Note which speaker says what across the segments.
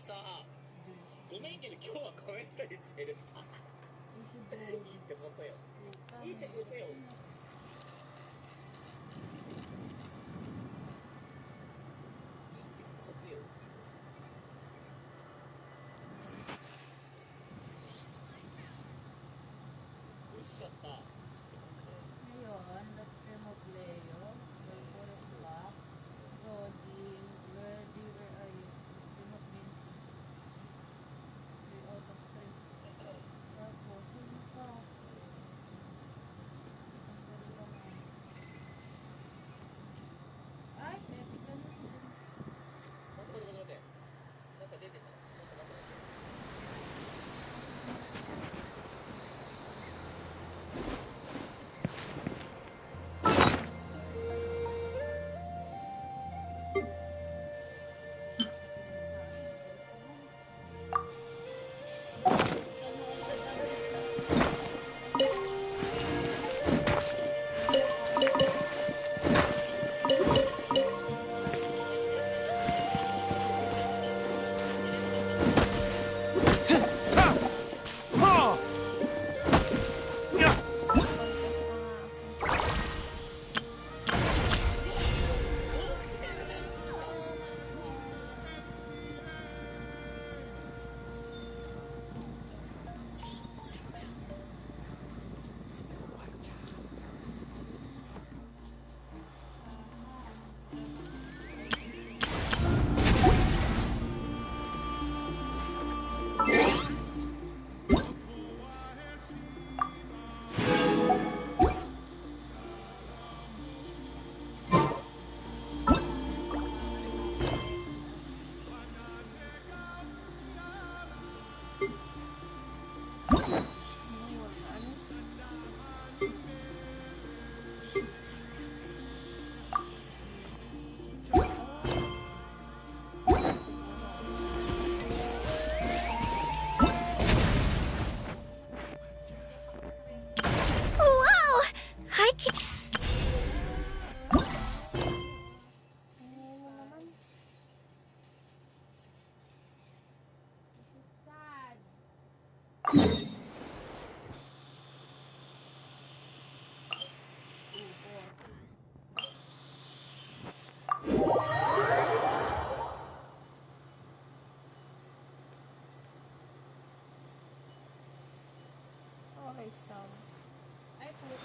Speaker 1: した。ごめんけど今日はコメントにつける。いいってことよ。いいってことよ。しちゃった。
Speaker 2: Ngayon, let's remove Leo. 4 o'clock. Roddy, ready, where are you? Remove Vinci. 3 out of 3. Tapos, sino pa? Ay, epic ka na.
Speaker 1: 待って待って待って。なんか出てた。なんか出てた。
Speaker 2: Okay, so I put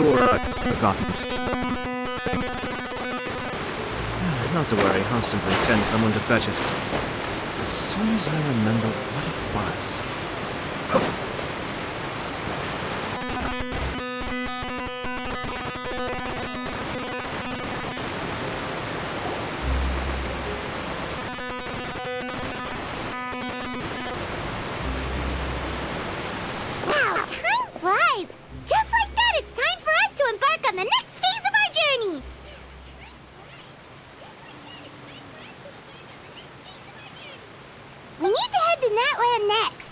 Speaker 3: I've forgotten. Not to worry, I'll simply send someone to fetch it. As soon as I remember what it was.
Speaker 4: guys! Just like that, it's time for us to embark on the next phase of our journey! We need to head to Natland next.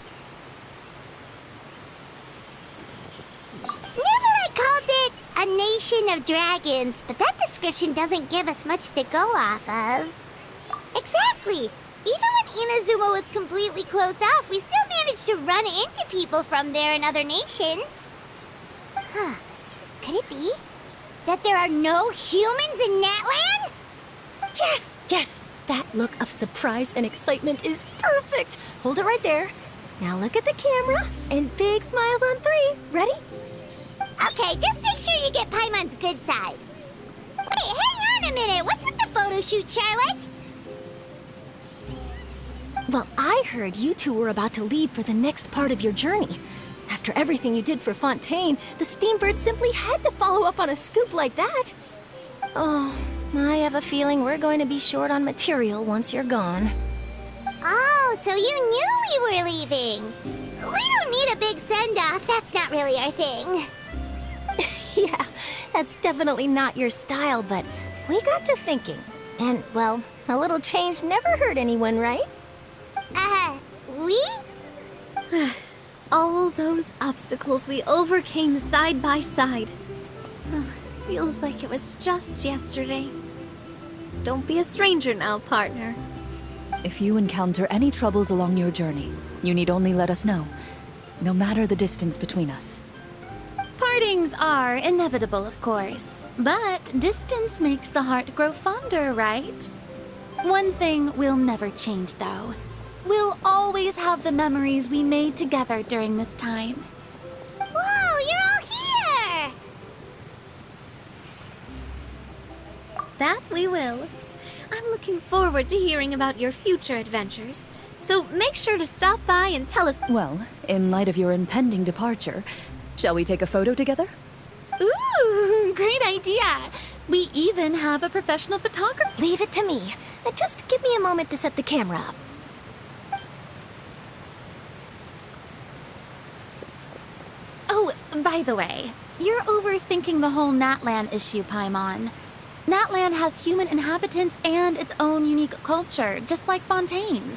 Speaker 4: Neverlight called it a nation of dragons, but that description doesn't give us much to go off of. Exactly! Even when Inazuma was completely closed off, we still managed to run into people from there and other nations. Huh. Could it be that there are no humans in Natland?
Speaker 5: Yes, yes! That look of surprise and excitement is perfect! Hold it right there. Now look at the camera, and big smiles on 3. Ready?
Speaker 4: Okay, just make sure you get Paimon's good side. Hey, hang on a minute! What's with the photo shoot, Charlotte?
Speaker 5: Well, I heard you two were about to leave for the next part of your journey. After everything you did for Fontaine, the Steambird simply had to follow up on a scoop like that. Oh, I have a feeling we're going to be short on material once you're gone.
Speaker 4: Oh, so you knew we were leaving. We don't need a big send-off. That's not really our thing.
Speaker 5: Yeah, that's definitely not your style, but we got to thinking. And, well, a little change never hurt anyone, right?
Speaker 4: We?
Speaker 6: All those obstacles we overcame side by side. Feels like it was just yesterday. Don't be a stranger now, partner.
Speaker 7: If you encounter any troubles along your journey, you need only let us know, no matter the distance between us.
Speaker 5: Partings are inevitable, of course, but distance makes the heart grow fonder, right? One thing will never change, though. We'll always have the memories we made together during this time.
Speaker 4: Whoa, you're all here!
Speaker 6: That we will. I'm looking forward to hearing about your future adventures. So make sure to stop by and tell us.
Speaker 7: Well, in light of your impending departure, shall we take a photo together?
Speaker 5: Ooh, great idea! We even have a professional photographer. Leave it to me. Just give me a moment to set the camera up. Oh, by the way, you're overthinking the whole Natland issue, Paimon. Natland has human inhabitants and its own unique culture, just like Fontaine.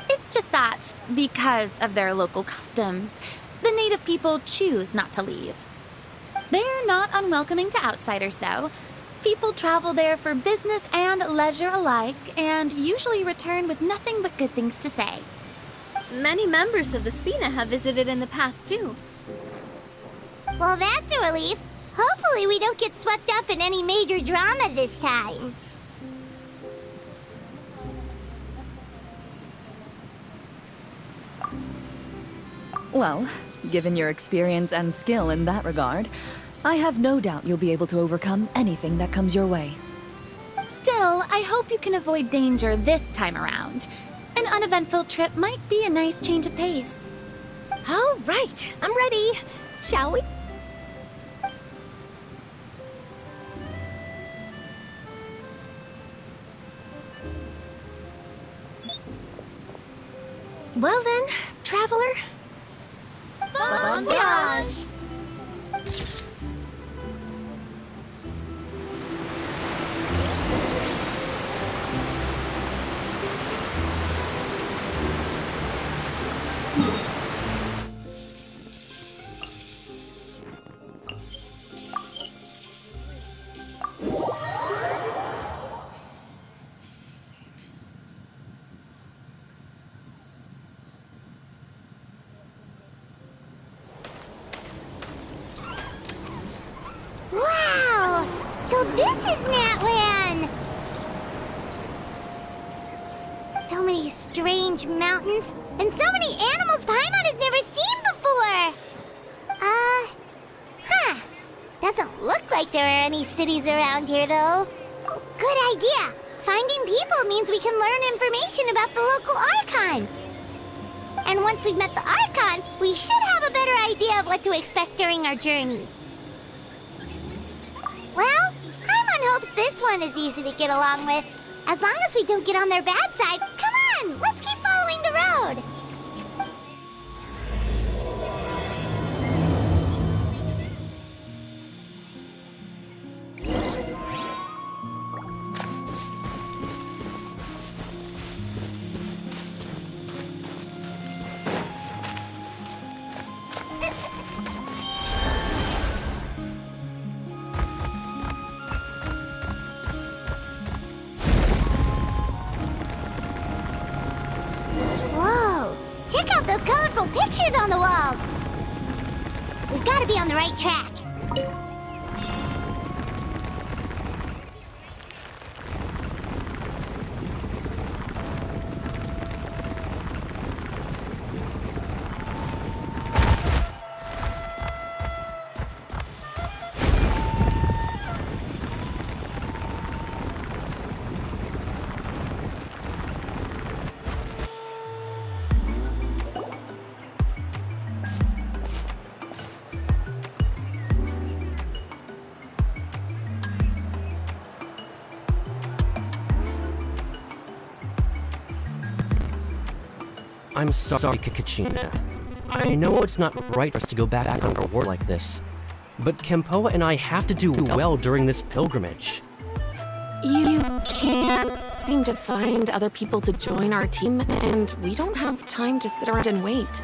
Speaker 5: It's just that, because of their local customs, the native people choose not to leave. They're not unwelcoming to outsiders, though. People travel there for business and leisure alike, and usually return with nothing but good things to say.
Speaker 6: Many members of the Spina have visited in the past, too.
Speaker 4: Well, that's a relief. Hopefully we don't get swept up in any major drama this time.
Speaker 7: Well, given your experience and skill in that regard, I have no doubt you'll be able to overcome anything that comes your way.
Speaker 5: Still, I hope you can avoid danger this time around. An uneventful trip might be a nice change of pace. All right, I'm ready. Shall we? Well then, traveler.
Speaker 6: Bon voyage!
Speaker 4: Wow! So this is Natland! So many strange mountains, and so many animals Paimon has never seen before! Doesn't look like there are any cities around here, though. Good idea! Finding people means we can learn information about the local ARCHON. And once we've met the ARCHON, we should have a better idea of what to expect during our journey. Well, Paimon hopes this one is easy to get along with. As long as we don't get on their bad side, come on, let's keep following the road. Pictures on the walls! We've got to be on the right track.
Speaker 8: I'm sorry, Kachina. I know it's not right for us to go back on our war like this, but Kempoa and I have to do well during this pilgrimage.
Speaker 9: You can't seem to find other people to join our team, and we don't have time to sit around and wait.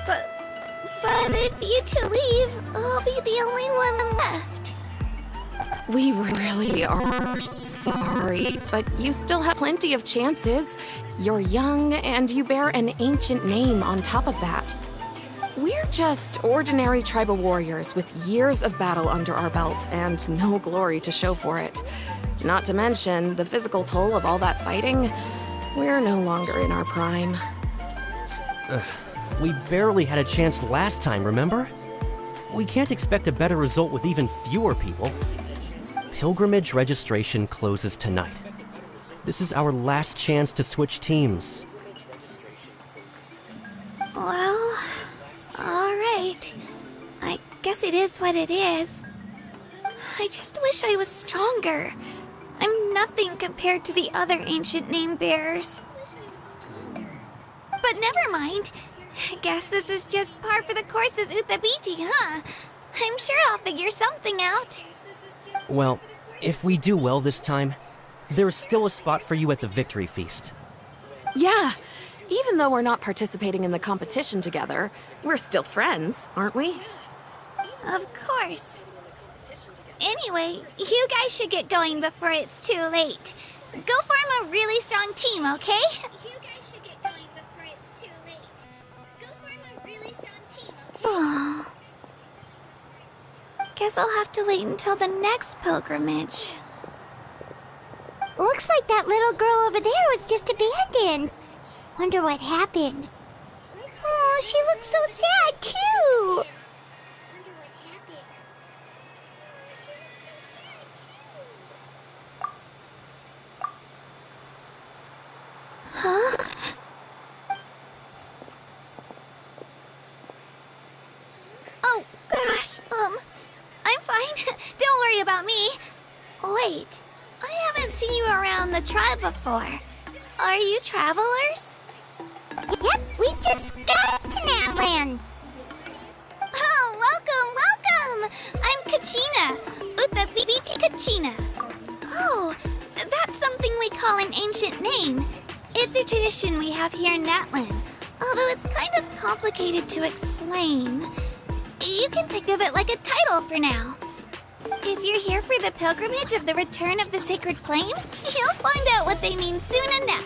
Speaker 6: But if you two leave, I'll be the only one left.
Speaker 9: We really are sorry, but you still have plenty of chances. You're young, and you bear an ancient name on top of that. We're just ordinary tribal warriors with years of battle under our belt and no glory to show for it. Not to mention the physical toll of all that fighting. We're no longer in our prime.
Speaker 8: We barely had a chance last time, remember? We can't expect a better result with even fewer people. Pilgrimage registration closes tonight. This is our last chance to switch teams.
Speaker 6: Well, alright. I guess it is what it is. I just wish I was stronger. I'm nothing compared to the other ancient name bearers. But never mind. Guess this is just par for the course as Uthabiti, huh? I'm sure I'll figure something out.
Speaker 8: Well, if we do well this time, there's still a spot for you at the victory feast.
Speaker 9: Yeah, even though we're not participating in the competition together, we're still friends, aren't we?
Speaker 6: Of course. Anyway, you guys should get going before it's too late. Go form a really strong team, okay? You guys should get going before it's too late. Go form a really strong team, okay? Guess I'll have to wait until the next pilgrimage.
Speaker 4: Looks like that little girl over there was just abandoned. Wonder what happened. Oh, she looks so sad, too.
Speaker 6: Huh? Oh, gosh, I'm fine. Don't worry about me. Wait, I haven't seen you around the tribe before. Are you travelers?
Speaker 4: Yep, we just got to Natland.
Speaker 6: Oh, welcome! I'm Kachina, Uthabiti Kachina. Oh, that's something we call an ancient name. It's a tradition we have here in Natland, although it's kind of complicated to explain. You can think of it like a title for now. If you're here for the pilgrimage of the return of the sacred flame, you'll find out what they mean soon enough.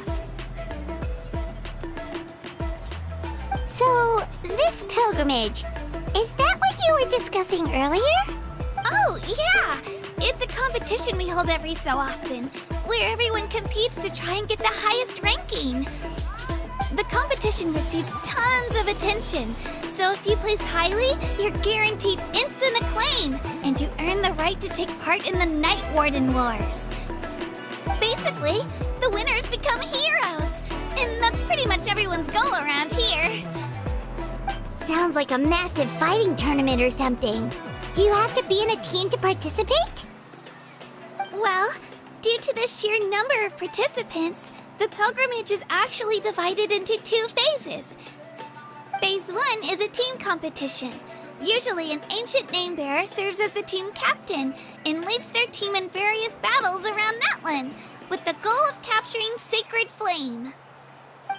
Speaker 4: So, this pilgrimage, is that what you were discussing earlier?
Speaker 6: Oh, yeah! It's a competition we hold every so often, where everyone competes to try and get the highest ranking. The competition receives tons of attention, so if you place highly, you're guaranteed instant acclaim, and you earn the right to take part in the Night Warden Wars. Basically, the winners become heroes, and that's pretty much everyone's goal around here.
Speaker 4: Sounds like a massive fighting tournament or something. Do you have to be in a team to participate?
Speaker 6: Well, due to the sheer number of participants, the pilgrimage is actually divided into 2 phases. Phase 1 is a team competition. Usually an ancient name bearer serves as the team captain and leads their team in various battles around Natland, with the goal of capturing Sacred Flame.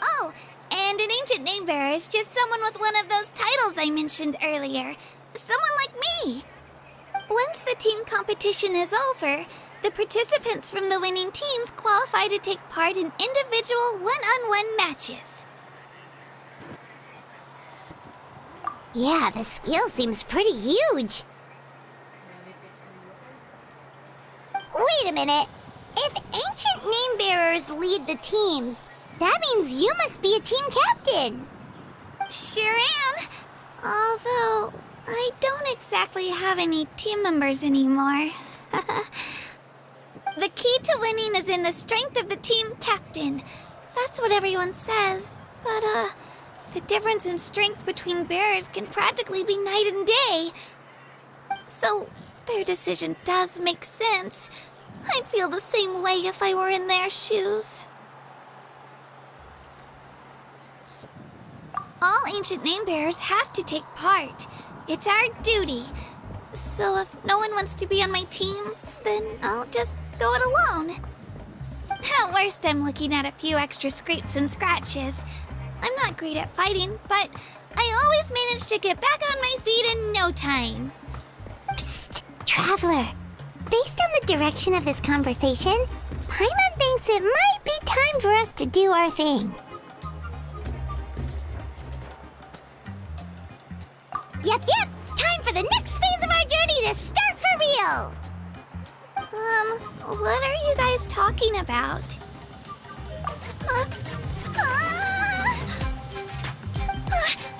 Speaker 6: Oh, and an ancient name bearer is just someone with one of those titles I mentioned earlier. Someone like me. Once the team competition is over, the participants from the winning teams qualify to take part in individual one-on-one matches.
Speaker 4: Yeah, the skill seems pretty huge. Wait a minute. If ancient name bearers lead the teams, that means you must be a team captain.
Speaker 6: Sure am. Although, I don't exactly have any team members anymore. The key to winning is in the strength of the team captain. That's what everyone says. But, the difference in strength between bearers can practically be night and day. So, their decision does make sense. I'd feel the same way if I were in their shoes. All ancient name bearers have to take part. It's our duty. So if no one wants to be on my team, then I'll just go it alone. At worst, I'm looking at a few extra scrapes and scratches. I'm not great at fighting, but I always manage to get back on my feet in no time.
Speaker 4: Psst, Traveler. Based on the direction of this conversation, Paimon thinks it might be time for us to do our thing. Yep, time for the next phase of our journey to start for real!
Speaker 6: What are you guys talking about?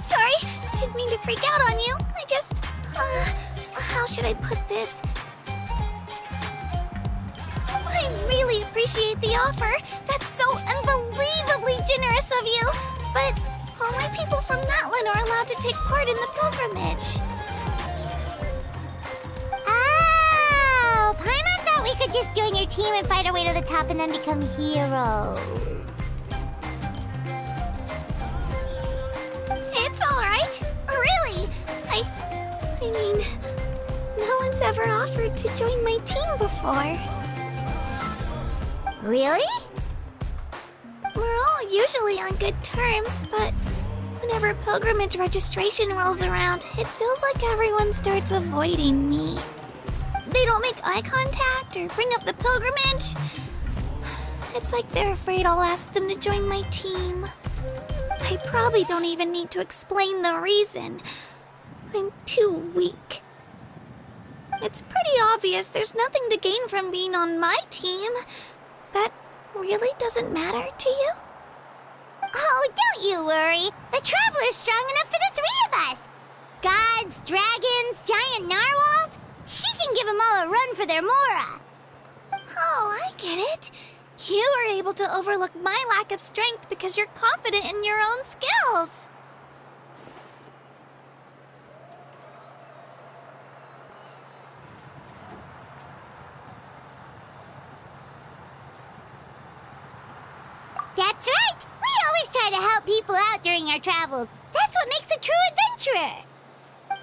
Speaker 6: Sorry, didn't mean to freak out on you. I just, how should I put this? I really appreciate the offer. That's so unbelievably generous of you. But only people from Natlan are allowed to take part in the pilgrimage.
Speaker 4: Oh, Paimon thought we could just join your team and fight our way to the top and then become heroes.
Speaker 6: It's alright. Really. I mean, no one's ever offered to join my team before.
Speaker 4: Really?
Speaker 6: We're all usually on good terms, but whenever pilgrimage registration rolls around, it feels like everyone starts avoiding me. They don't make eye contact or bring up the pilgrimage. It's like they're afraid I'll ask them to join my team. I probably don't even need to explain the reason. I'm too weak. It's pretty obvious there's nothing to gain from being on my team. That really doesn't matter to you?
Speaker 4: Oh, don't you worry. The Traveler's strong enough for the three of us. Gods, dragons, giant narwhals. She can give them all a run for their Mora.
Speaker 6: Oh, I get it. You were able to overlook my lack of strength because you're confident in your own skills.
Speaker 4: That's right! We always try to help people out during our travels. That's what makes a true adventurer.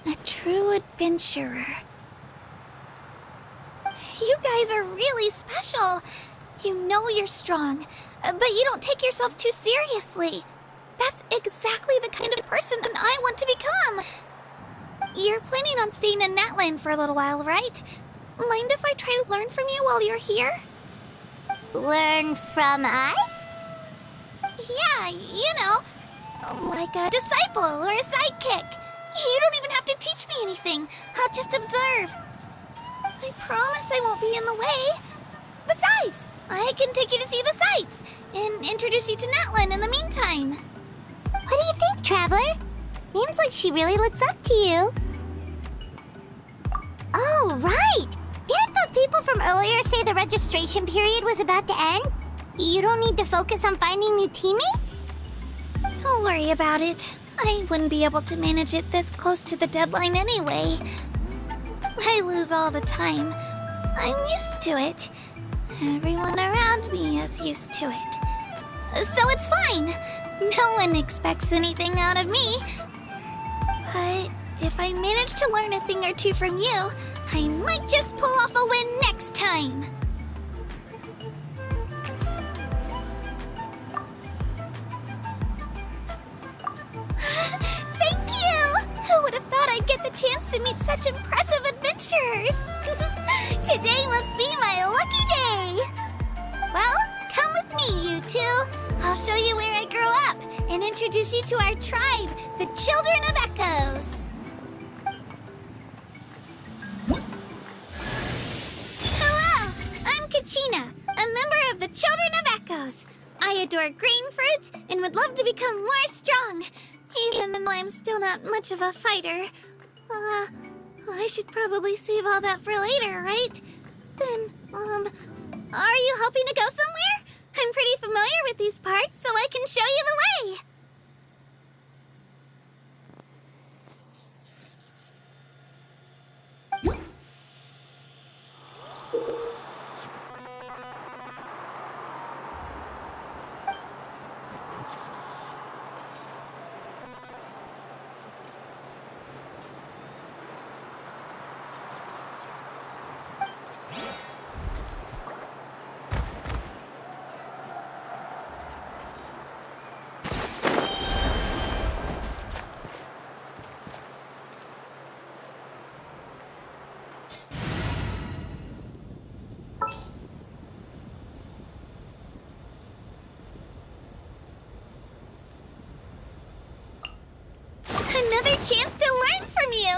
Speaker 6: A true adventurer. You guys are really special. You know you're strong, but you don't take yourselves too seriously. That's exactly the kind of person I want to become. You're planning on staying in Natlan for a little while, right? Mind if I try to learn from you while you're here?
Speaker 4: Learn from us?
Speaker 6: Yeah, you know, like a disciple or a sidekick. You don't even have to teach me anything. I'll just observe. I promise I won't be in the way. Besides, I can take you to see the sights and introduce you to Natlan in the meantime.
Speaker 4: What do you think, Traveler? Seems like she really looks up to you. Oh, right! Didn't those people from earlier say the registration period was about to end? You don't need to focus on finding new teammates?
Speaker 6: Don't worry about it. I wouldn't be able to manage it this close to the deadline anyway. I lose all the time. I'm used to it. Everyone around me is used to it. So it's fine. No one expects anything out of me. But if I manage to learn a thing or two from you, I might just pull off a win next time. Thank you! Who would have thought I'd get the chance to meet such impressive adventurers? Today must be my lucky day! Well, come with me, you two. I'll show you where I grew up and introduce you to our tribe, the Children of Echoes. Hello, I'm Kachina, a member of the Children of Echoes. I adore green fruits and would love to become more strong, even though I'm still not much of a fighter. I should probably save all that for later, right? Then, are you hoping to go somewhere? I'm pretty familiar with these parts, so I can show you the way. Another chance to learn from you!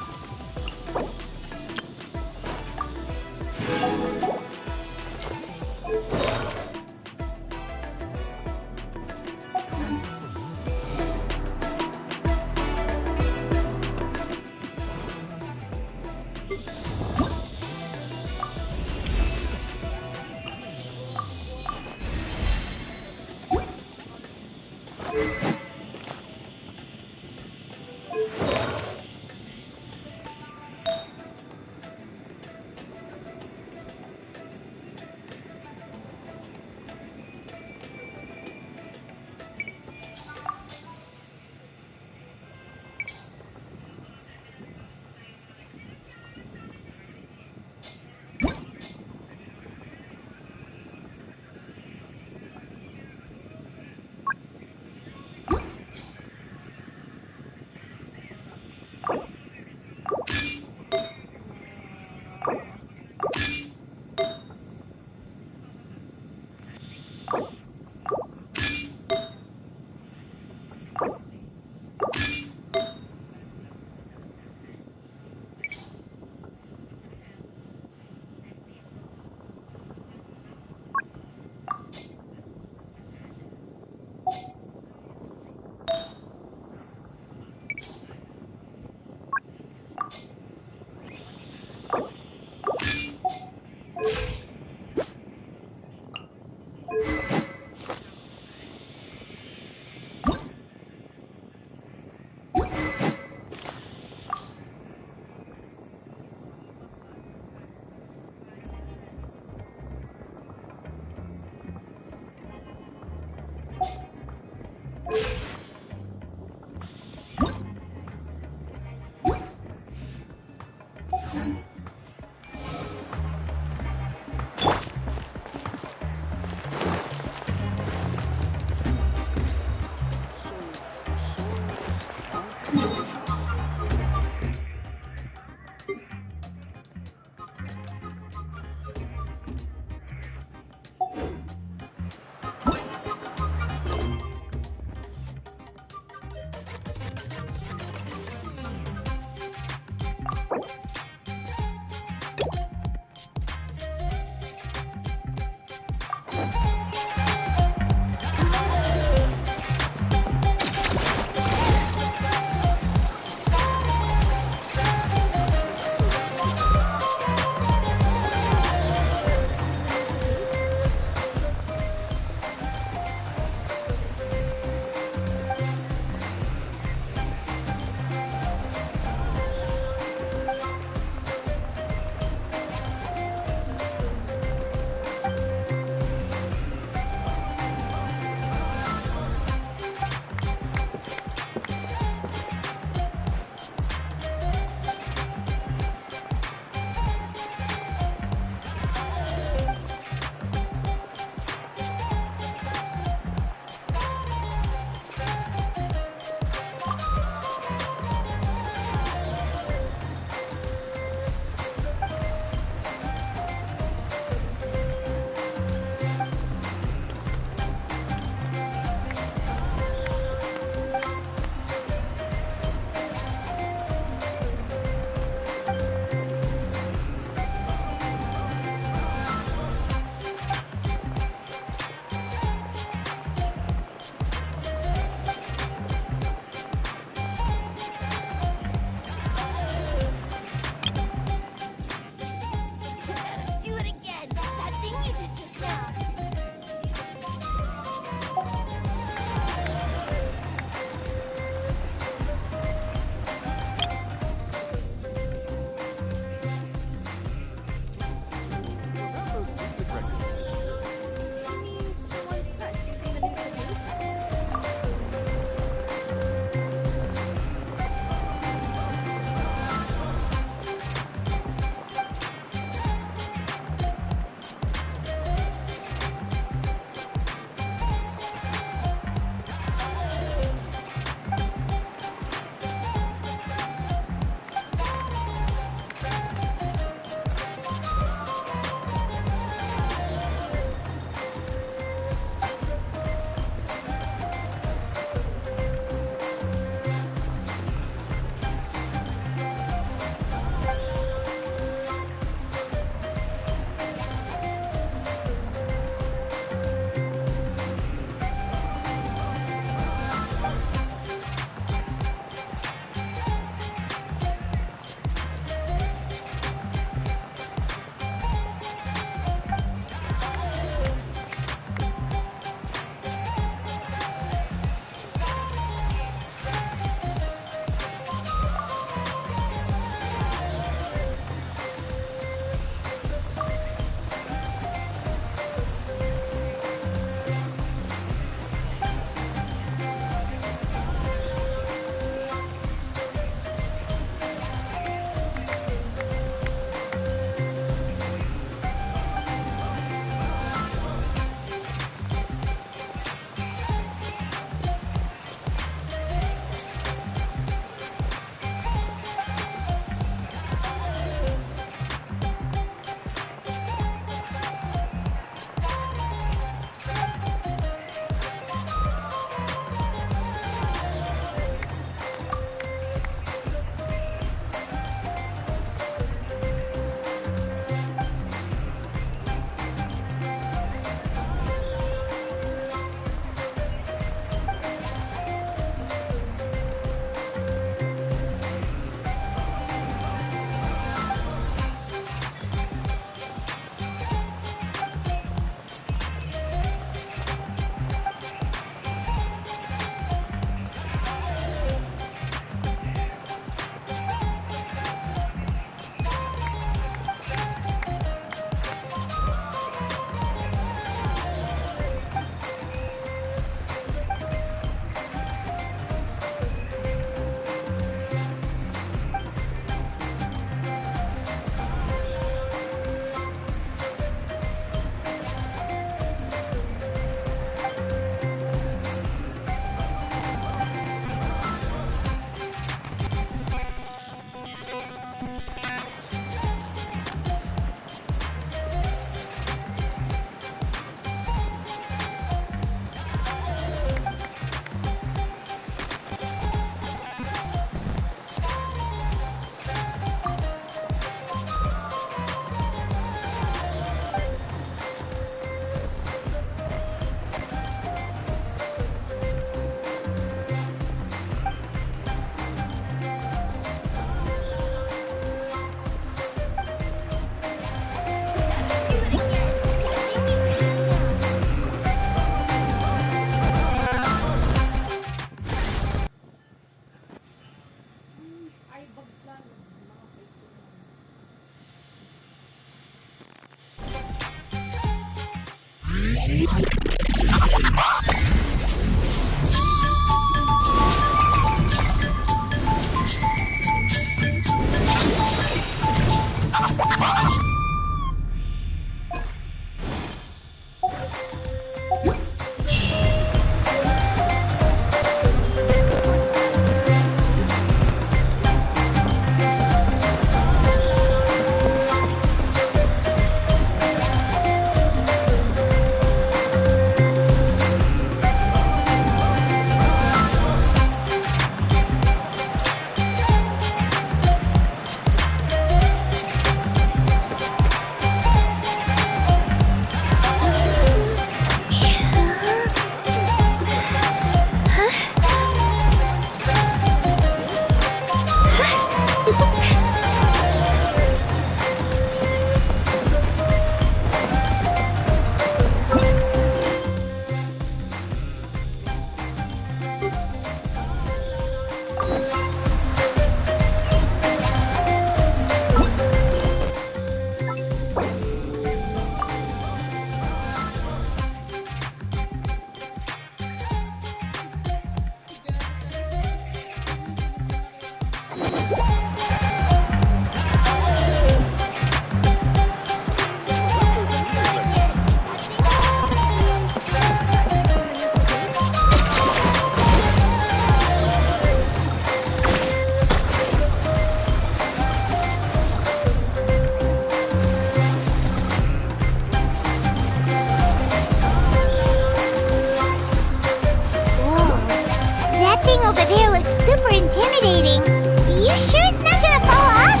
Speaker 4: Over there looks super intimidating. You sure it's not gonna fall off?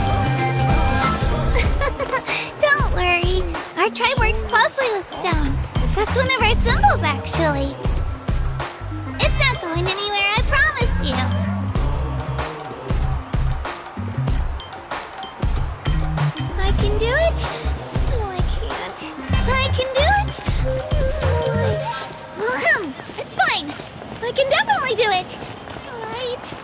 Speaker 6: Don't worry. Our tribe works closely with stone. That's one of our symbols, actually. It's not going anywhere, I promise you. I can do it. No, I can't. I can do it. It's fine. I can definitely do it. Right.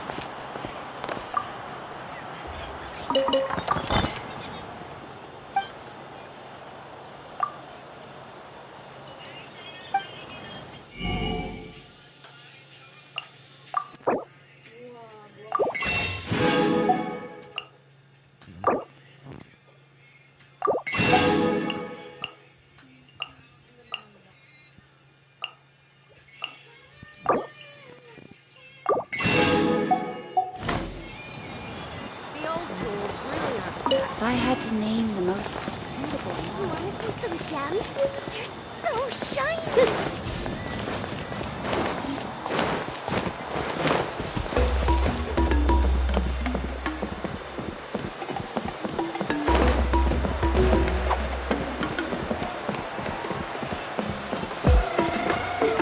Speaker 5: If I had to name the most suitable one.
Speaker 4: Want to see some gems? They're so shiny!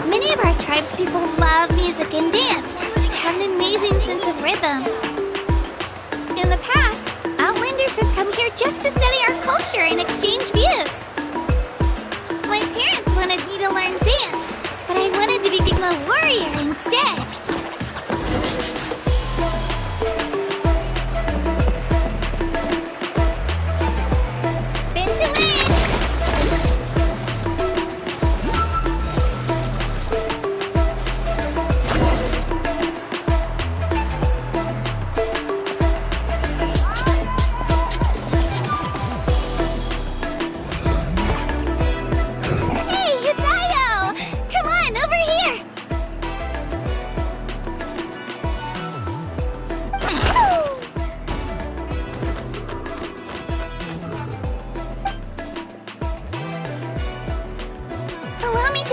Speaker 6: Many of our tribespeople love music and dance. They have an amazing sense of rhythm. In the past, Outlanders have come here just to study our culture and exchange views. My parents wanted me to learn dance, but I wanted to become a warrior instead. Spin to win!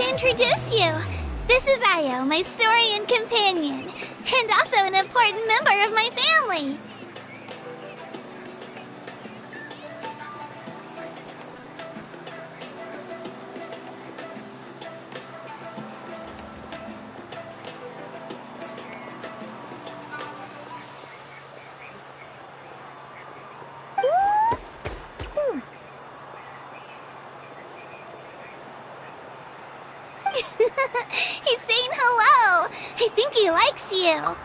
Speaker 6: Introduce you. This is Io, my Saurian companion, and also an important member of my family. He's saying hello. I think he likes you.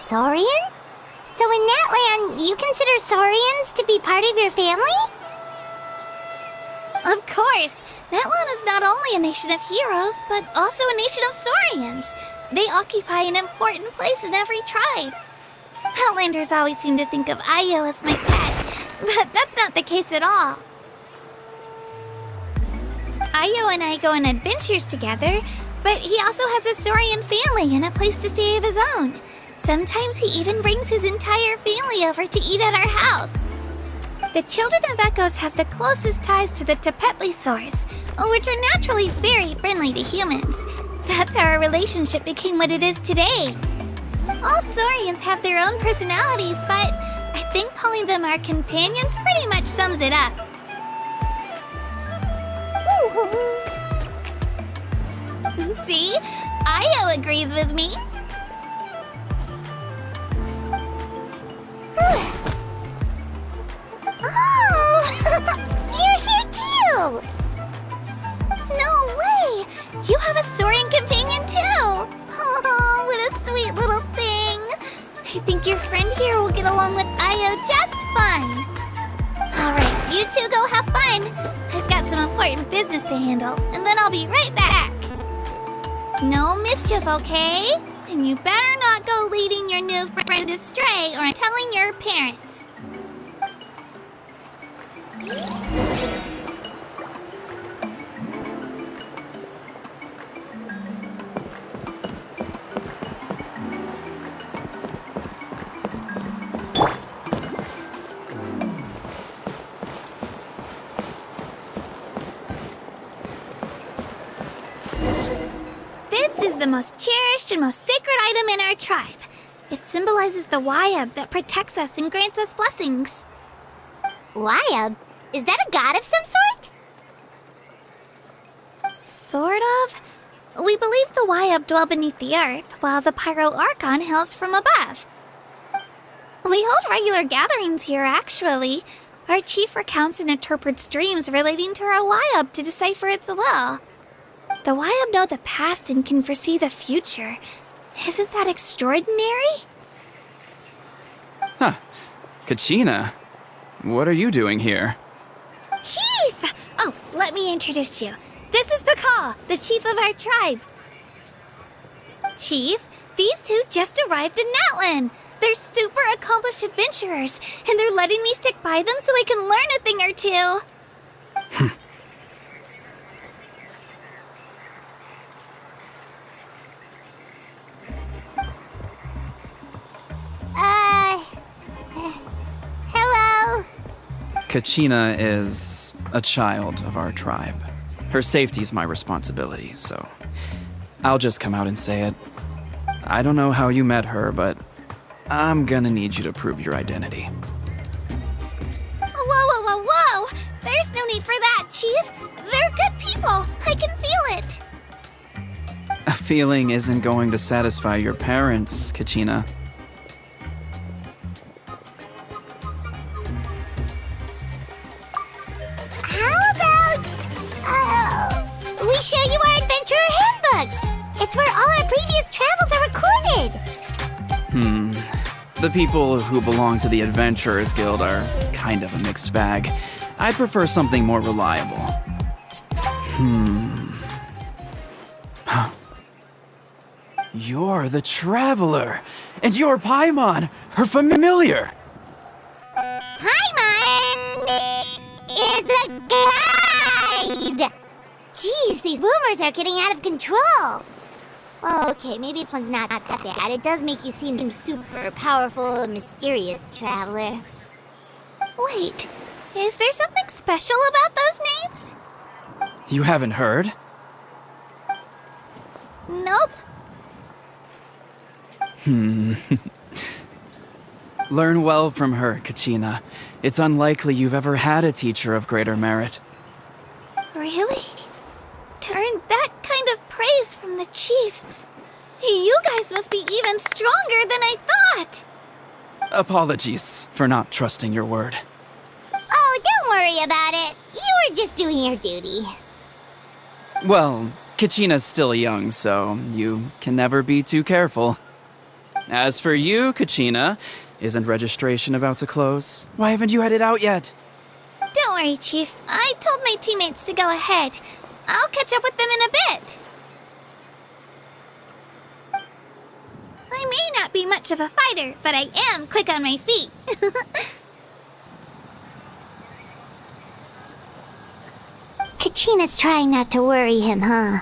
Speaker 4: Saurian? So in Natland, you consider Saurians to be part of your family?
Speaker 6: Of course. Natland is not only a nation of heroes, but also a nation of Saurians. They occupy an important place in every tribe. Outlanders always seem to think of Io as my pet, but that's not the case at all. Io and I go on adventures together, but he also has a Saurian family and a place to stay of his own. Sometimes he even brings his entire family over to eat at our house. The children of Echoes have the closest ties to the Tepetlisaurs, which are naturally very friendly to humans. That's how our relationship became what it is today. All Saurians have their own personalities, but I think calling them our companions pretty much sums it up. See? Io agrees with me.
Speaker 4: Oh! You're here too!
Speaker 6: No way! You have a Saurian companion too! Oh, what a sweet little thing! I think your friend here will get along with Io just fine. Alright, you two go have fun. I've got some important business to handle, and then I'll be right back. No mischief, okay? And you better not go leading your new friend astray or telling your parents. This is the most cherished and most sacred item in our tribe. It symbolizes the Wayab that protects us and grants us blessings.
Speaker 4: Wayab? Is that a god of some sort?
Speaker 6: Sort of. We believe the Wayab dwell beneath the earth, while the Pyro Archon hails from above. We hold regular gatherings here, actually. Our chief recounts and interprets dreams relating to our Wayab to decipher its will. The Wayab know the past and can foresee the future. Isn't that extraordinary?
Speaker 10: Huh. Kachina, what are you doing here?
Speaker 6: Chief! Oh, let me introduce you. This is Pakal, the chief of our tribe. Chief, these two just arrived in Natlan. They're super accomplished adventurers, and they're letting me stick by them so I can learn a thing or two.
Speaker 4: Hello?
Speaker 10: Kachina is a child of our tribe. Her safety's my responsibility, so I'll just come out and say it. I don't know how you met her, but I'm gonna need you to prove your identity.
Speaker 6: Whoa. There's no need for that, Chief. They're good people. I can feel it.
Speaker 10: A feeling isn't going to satisfy your parents, Kachina.
Speaker 4: How about, we show you our adventurer handbook? It's where all our previous travels are recorded.
Speaker 10: The people who belong to the Adventurers Guild are kind of a mixed bag. I'd prefer something more reliable. You're the Traveler, and you're Paimon, her familiar.
Speaker 4: Paimon is a guide! Jeez, these rumors are getting out of control. Well, okay, maybe this one's not that bad. It does make you seem super powerful and mysterious, Traveler.
Speaker 6: Wait, is there something special about those names?
Speaker 10: You haven't heard?
Speaker 6: Nope.
Speaker 10: Learn well from her, Kachina. It's unlikely you've ever had a teacher of greater merit.
Speaker 6: Really? To earn that kind of praise from the chief. You guys must be even stronger than I thought.
Speaker 10: Apologies for not trusting your word.
Speaker 4: Oh, don't worry about it. You were just doing your duty.
Speaker 10: Well, Kachina's still young, so you can never be too careful. As for you, Kachina, isn't registration about to close? Why haven't you headed out yet?
Speaker 6: Don't worry, Chief. I told my teammates to go ahead. I'll catch up with them in a bit. I may not be much of a fighter, but I am quick on my feet.
Speaker 4: Kachina's trying not to worry him, huh?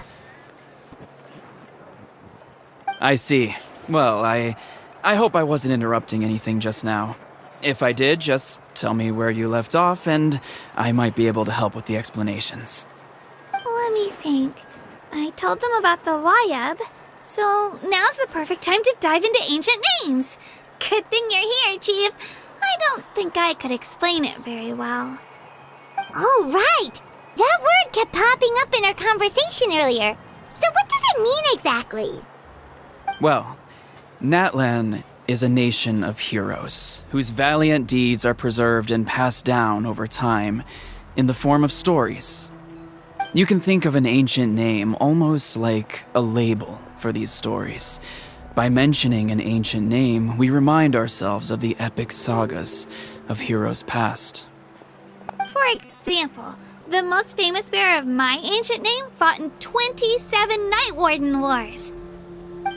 Speaker 10: I see. Well, I hope I wasn't interrupting anything just now. If I did, just tell me where you left off, and I might be able to help with the explanations.
Speaker 6: Let me think. I told them about the Wayab, so now's the perfect time to dive into ancient names. Good thing you're here, Chief. I don't think I could explain it very well.
Speaker 4: Oh, right! That word kept popping up in our conversation earlier. So what does it mean exactly?
Speaker 10: Well, Natlan is a nation of heroes whose valiant deeds are preserved and passed down over time in the form of stories. You can think of an ancient name almost like a label for these stories. By mentioning an ancient name, we remind ourselves of the epic sagas of heroes past.
Speaker 6: For example, the most famous bearer of my ancient name fought in 27 Night Warden Wars.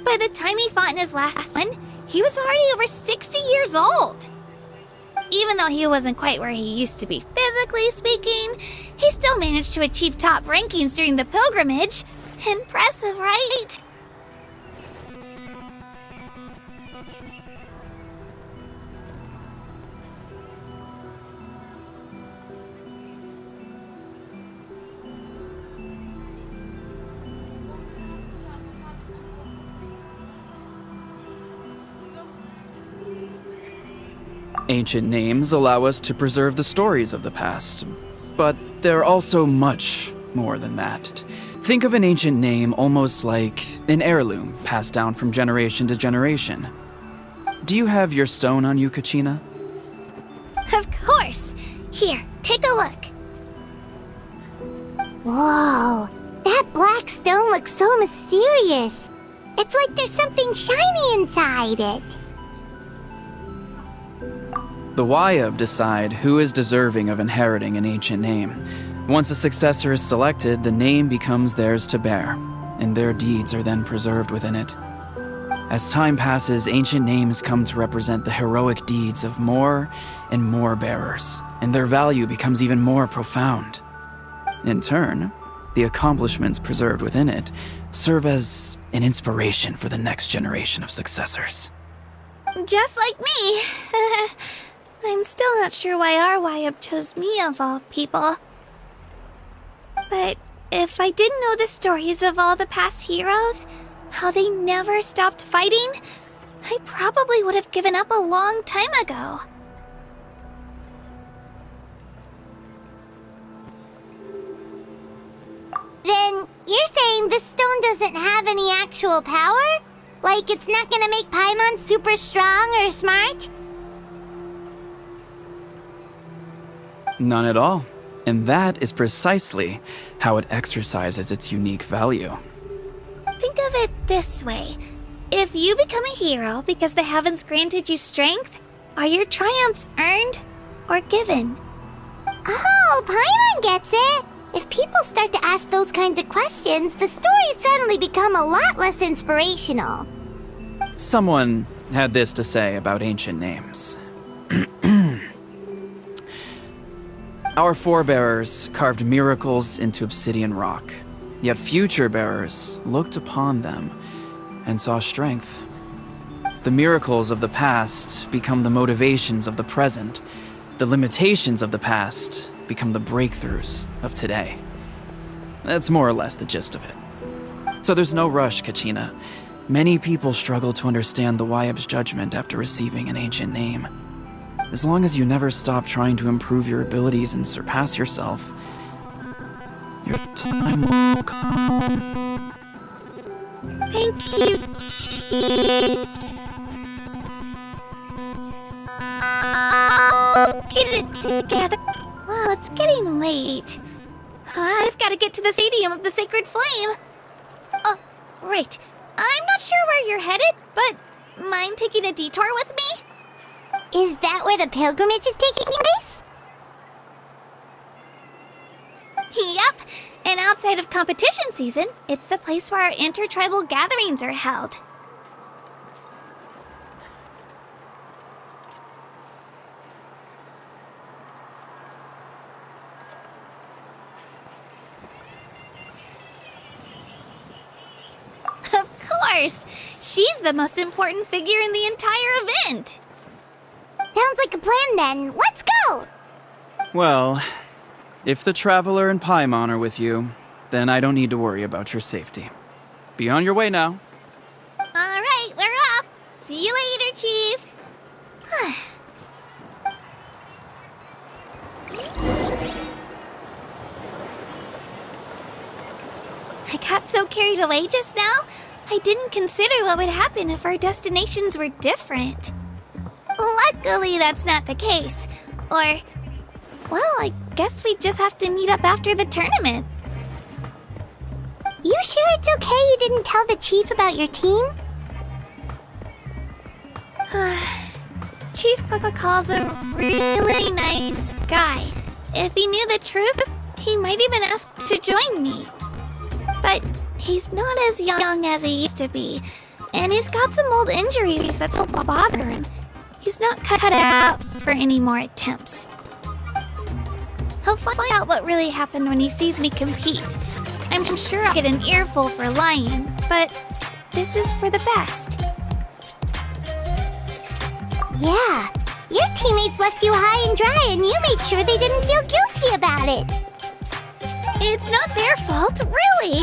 Speaker 6: But by the time he fought in his last one, he was already over 60 years old. Even though he wasn't quite where he used to be physically speaking, he still managed to achieve top rankings during the pilgrimage. Impressive, right?
Speaker 10: Ancient names allow us to preserve the stories of the past, but they're also much more than that. Think of an ancient name almost like an heirloom passed down from generation to generation. Do you have your stone on you, Kachina?
Speaker 6: Of course. Here, take a look.
Speaker 4: Whoa, that black stone looks so mysterious. It's like there's something shiny inside it.
Speaker 10: The Wayab decide who is deserving of inheriting an ancient name. Once a successor is selected, the name becomes theirs to bear, and their deeds are then preserved within it. As time passes, ancient names come to represent the heroic deeds of more and more bearers, and their value becomes even more profound. In turn, the accomplishments preserved within it serve as an inspiration for the next generation of successors.
Speaker 6: Just like me. I'm still not sure why our Wayab chose me of all people. But if I didn't know the stories of all the past heroes, how they never stopped fighting, I probably would have given up a long time ago.
Speaker 4: Then you're saying this stone doesn't have any actual power? Like it's not gonna make Paimon super strong or smart?
Speaker 10: None at all. And that is precisely how it exercises its unique value.
Speaker 6: Think of it this way. If you become a hero because the heavens granted you strength, are your triumphs earned or given?
Speaker 4: Oh, Paimon gets it! If people start to ask those kinds of questions, the stories suddenly become a lot less inspirational.
Speaker 10: Someone had this to say about ancient names. Our forebearers carved miracles into obsidian rock, yet future bearers looked upon them and saw strength. The miracles of the past become the motivations of the present. The limitations of the past become the breakthroughs of today. That's more or less the gist of it. So there's no rush, Kachina. Many people struggle to understand the Wayab's judgment after receiving an ancient name. As long as you never stop trying to improve your abilities and surpass yourself, your time will come.
Speaker 6: Thank you, Chief. Get it together. Well, it's getting late. I've got to get to the Stadium of the Sacred Flame. Oh, right. I'm not sure where you're headed, but mind taking a detour with me?
Speaker 4: Is that where the pilgrimage is taking place?
Speaker 6: Yep, and outside of competition season, it's the place where our intertribal gatherings are held. Of course! She's the most important figure in the entire event!
Speaker 4: Sounds like a plan then. Let's go!
Speaker 10: Well, if the Traveler and Paimon are with you, then I don't need to worry about your safety. Be on your way now.
Speaker 6: Alright, we're off! See you later, Chief! I got so carried away just now, I didn't consider what would happen if our destinations were different. Luckily, that's not the case. Or, well, I guess we just have to meet up after the tournament.
Speaker 4: You sure it's okay you didn't tell the chief about your team?
Speaker 6: Chief Pukakall's a really nice guy. If he knew the truth, he might even ask to join me. But he's not as young as he used to be. And he's got some old injuries that still bother him. He's not cut out for any more attempts. He'll find out what really happened when he sees me compete. I'm sure I'll get an earful for lying, but this is for the best.
Speaker 4: Yeah, your teammates left you high and dry and you made sure they didn't feel guilty about it.
Speaker 6: It's not their fault, really.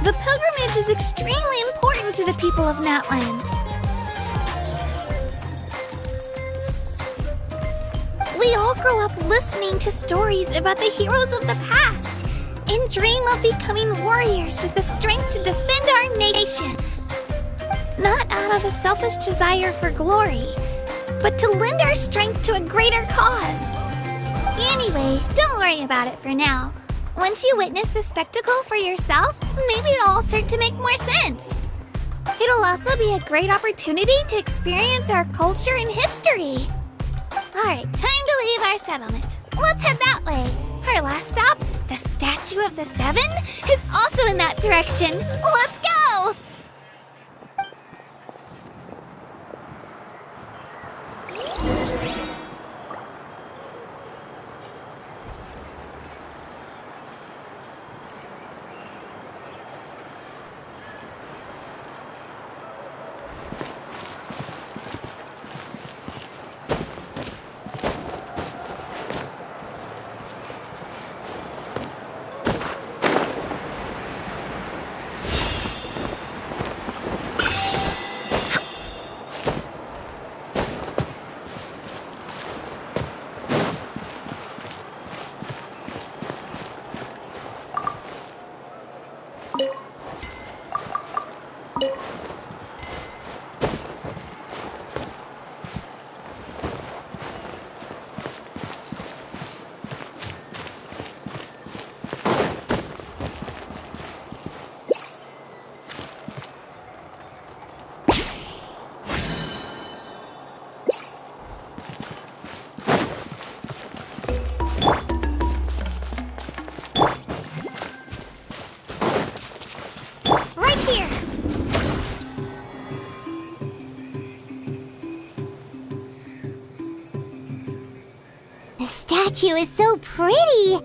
Speaker 6: The pilgrimage is extremely important to the people of Natlan. We all grow up listening to stories about the heroes of the past and dream of becoming warriors with the strength to defend our nation. Not out of a selfish desire for glory, but to lend our strength to a greater cause. Anyway, don't worry about it for now. Once you witness the spectacle for yourself, maybe it'll all start to make more sense. It'll also be a great opportunity to experience our culture and history. Alright, time to leave our settlement. Let's head that way. Our last stop, the Statue of the Seven, is also in that direction. Let's go!
Speaker 4: statue is so pretty.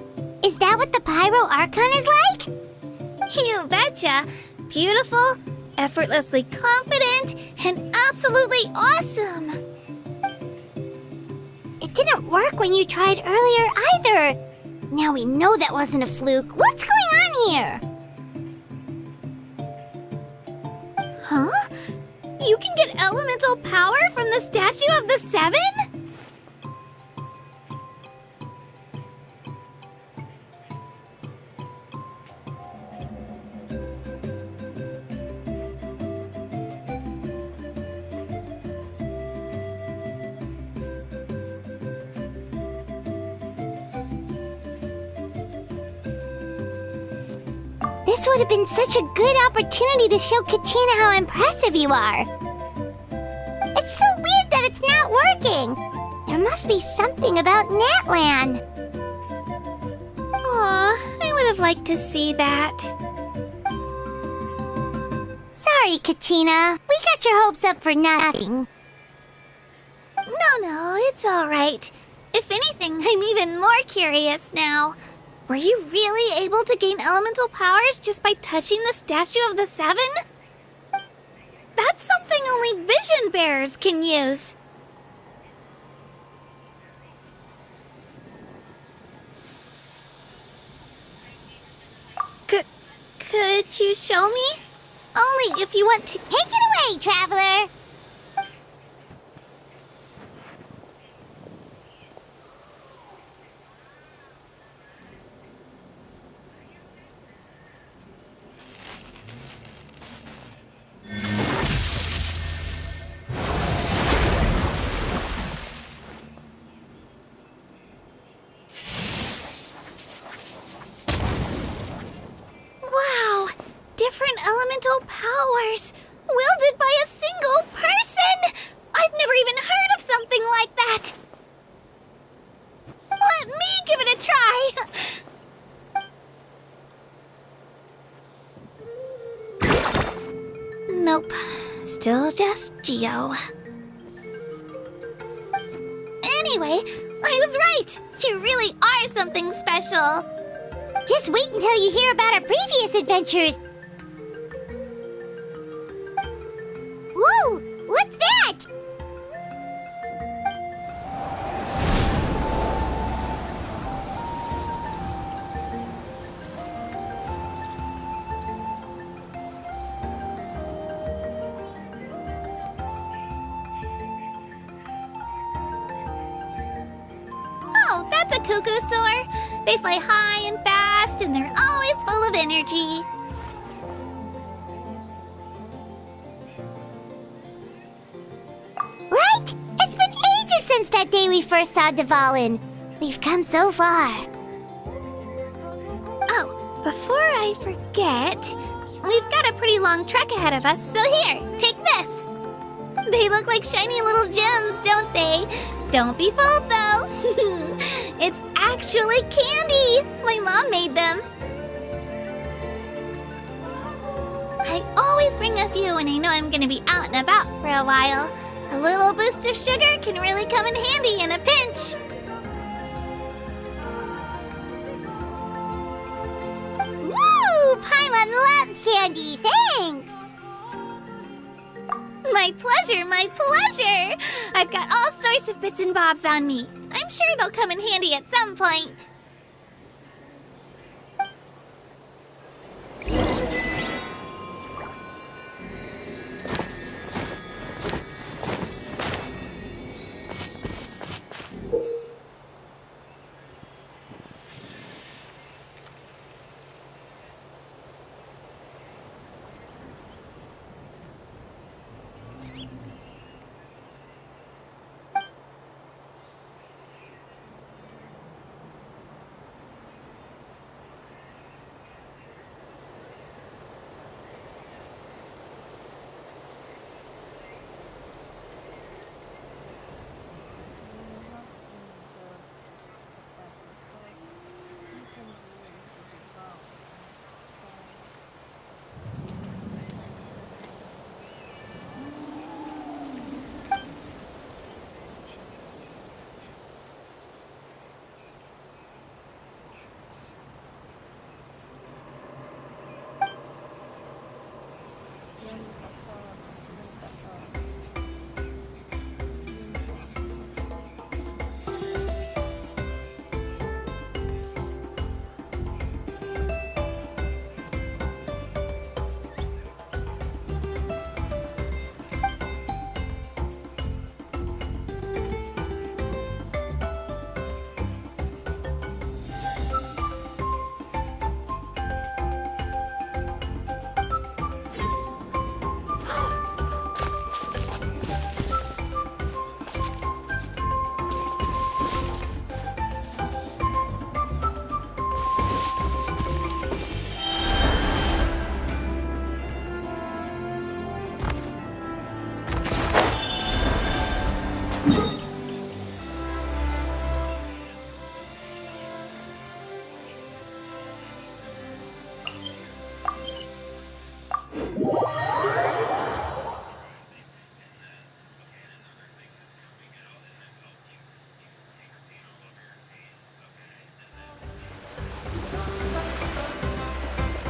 Speaker 4: Is that what the Pyro Archon is like?
Speaker 6: You betcha. Beautiful, effortlessly confident, and absolutely awesome.
Speaker 4: It didn't work when you tried earlier either. Now we know that wasn't a fluke. What's going on here?
Speaker 6: Huh? You can get elemental power from the Statue of the Seven?
Speaker 4: This would have been such a good opportunity to show Katina how impressive you are. It's so weird that it's not working. There must be something about Natlan.
Speaker 6: Aw, I would have liked to see that.
Speaker 4: Sorry, Katina. We got your hopes up for nothing.
Speaker 6: No, it's all right. If anything, I'm even more curious now. Were you really able to gain elemental powers just by touching the Statue of the Seven? That's something only vision bearers can use. Could you show me? Only if you want to.
Speaker 4: Take it away, Traveler!
Speaker 6: Wow! Different elemental powers, wielded by a single person! I've never even heard of something like that! Let me give it a try! Nope. Still just Geo. Anyway, I was right! You really are something special!
Speaker 4: Just wait until you hear about our previous adventures. Whoa! What's that?
Speaker 6: Oh, that's a cuckoo soar. They fly high and fast, and they're always full of energy.
Speaker 4: Right? It's been ages since that day we first saw Dvalin. We've come so far.
Speaker 6: Oh, before I forget, we've got a pretty long trek ahead of us, so here, take this. They look like shiny little gems, don't they? Don't be fooled, though. It's actually candy. My mom made them. I always bring a few when I know I'm gonna be out and about for a while. A little boost of sugar can really come in handy in a pinch.
Speaker 4: Woo! Paimon loves candy. Thanks.
Speaker 6: My pleasure, my pleasure! I've got all sorts of bits and bobs on me. I'm sure they'll come in handy at some point.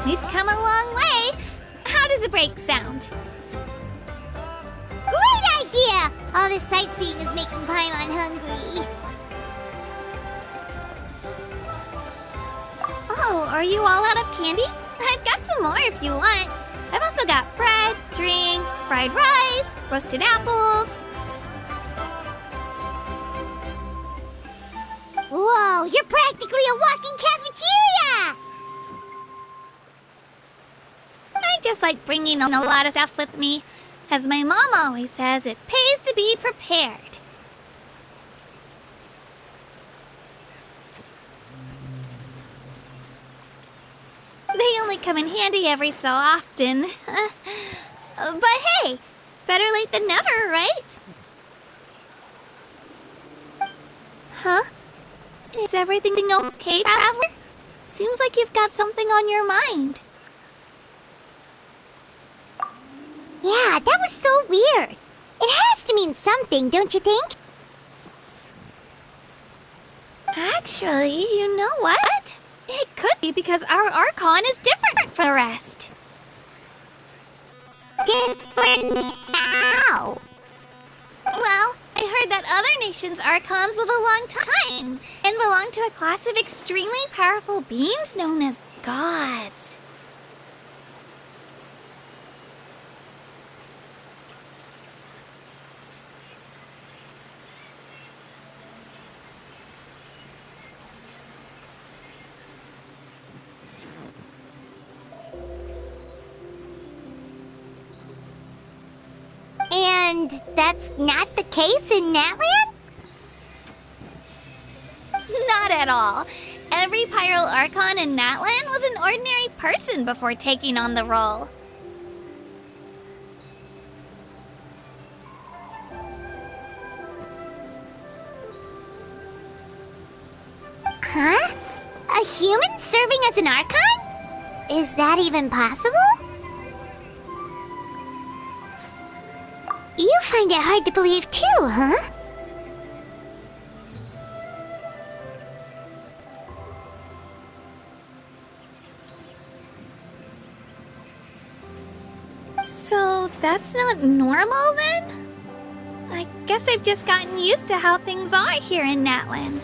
Speaker 6: We've come a long way. How does a break sound?
Speaker 4: Great idea! All this sightseeing is making Paimon hungry.
Speaker 6: Oh, are you all out of candy? I've got some more if you want. I've also got bread, drinks, fried rice, roasted apples.
Speaker 4: Whoa, you're practically a walking cafeteria!
Speaker 6: I just like bringing a lot of stuff with me. As my mom always says, it pays to be prepared. They only come in handy every so often. But hey, better late than never, right? Huh? Is everything okay, Traveler? Seems like you've got something on your mind.
Speaker 4: Yeah, that was so thing, don't you think?
Speaker 6: Actually, you know what? It could be because our Archon is different from the rest.
Speaker 4: Different how?
Speaker 6: Well, I heard that other nations' Archons live a long time and belong to a class of extremely powerful beings known as gods.
Speaker 4: And that's not the case in Natlan?
Speaker 6: Not at all. Every Pyro Archon in Natlan was an ordinary person before taking on the role.
Speaker 4: Huh? A human serving as an Archon? Is that even possible? You find it hard to believe too, huh?
Speaker 6: So that's not normal then? I guess I've just gotten used to how things are here in Natlan.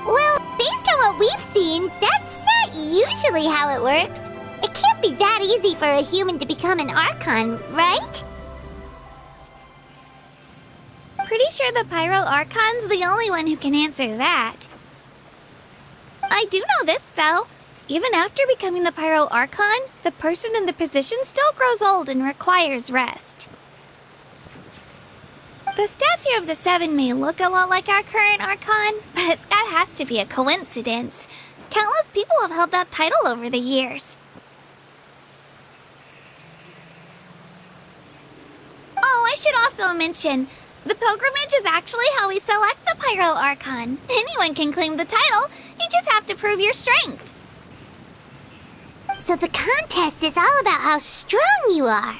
Speaker 4: Well, based on what we've seen, that's not usually how it works. It can't be that easy for a human to become an Archon, right?
Speaker 6: Pretty sure the Pyro Archon's the only one who can answer that. I do know this, though. Even after becoming the Pyro Archon, the person in the position still grows old and requires rest. The statue of the Seven may look a lot like our current Archon, but that has to be a coincidence. Countless people have held that title over the years. Oh, I should also mention, the pilgrimage is actually how we select the Pyro Archon. Anyone can claim the title, you just have to prove your strength.
Speaker 4: So the contest is all about how strong you are.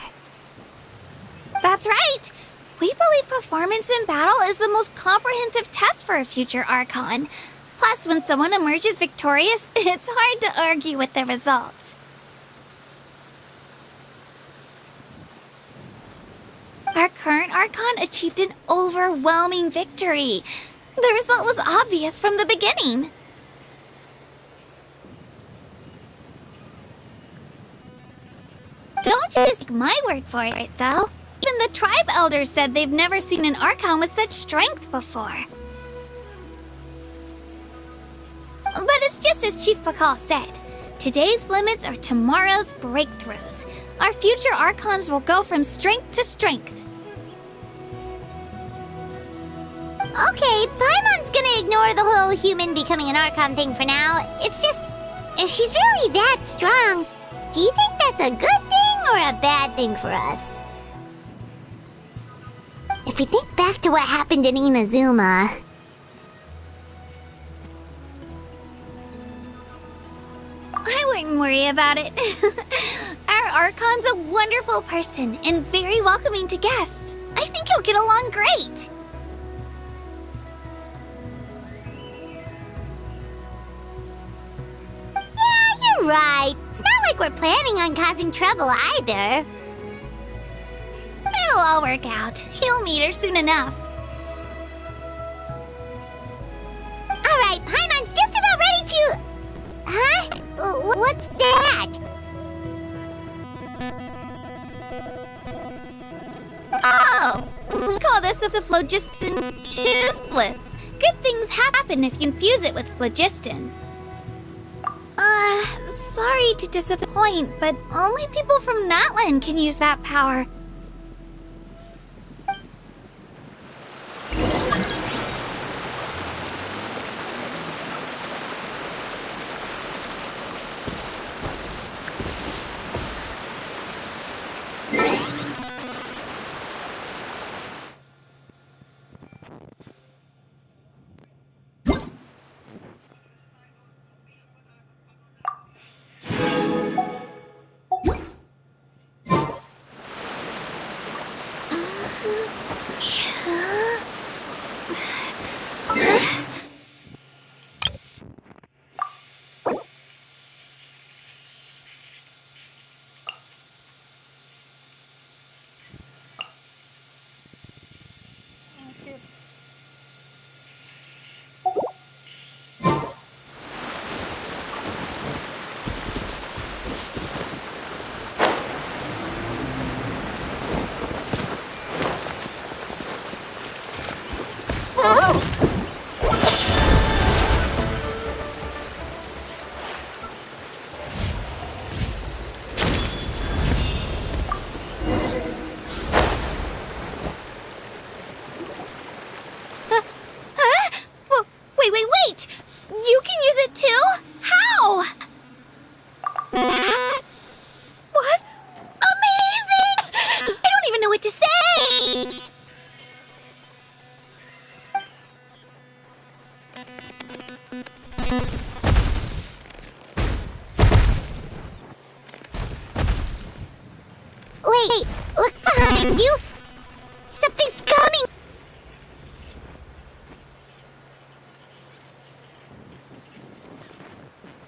Speaker 6: That's right. We believe performance in battle is the most comprehensive test for a future Archon. Plus, when someone emerges victorious, it's hard to argue with the results. Our current Archon achieved an overwhelming victory. The result was obvious from the beginning. Don't just take my word for it, though. Even the tribe elders said they've never seen an Archon with such strength before. But it's just as Chief Pakal said. Today's limits are tomorrow's breakthroughs. Our future Archons will go from strength to strength.
Speaker 4: Okay, Paimon's gonna ignore the whole human becoming an Archon thing for now. It's just, if she's really that strong, do you think that's a good thing or a bad thing for us? If we think back to what happened in Inazuma...
Speaker 6: I wouldn't worry about it. Our Archon's a wonderful person and very welcoming to guests. I think he'll get along great.
Speaker 4: Yeah, you're right. It's not like we're planning on causing trouble either.
Speaker 6: It'll all work out. He'll meet her soon enough.
Speaker 4: Alright, Paimon's just about ready to... Huh? What's that?
Speaker 6: Oh! Call this a phlogiston chislet. Good things happen if you infuse it with phlogiston. Sorry to disappoint, but only people from Natlan can use that power.
Speaker 4: Wait, look behind you! Something's coming!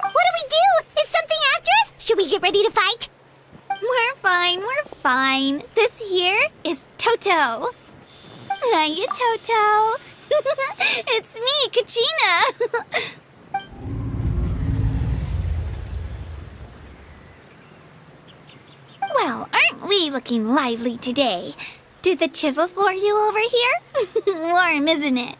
Speaker 4: What do we do? Is something after us? Should we get ready to fight?
Speaker 6: We're fine. This here is Toto. Hiya, Toto. It's me, Kachina. Well, aren't we looking lively today? Did the chisel floor you over here? Warm, isn't it?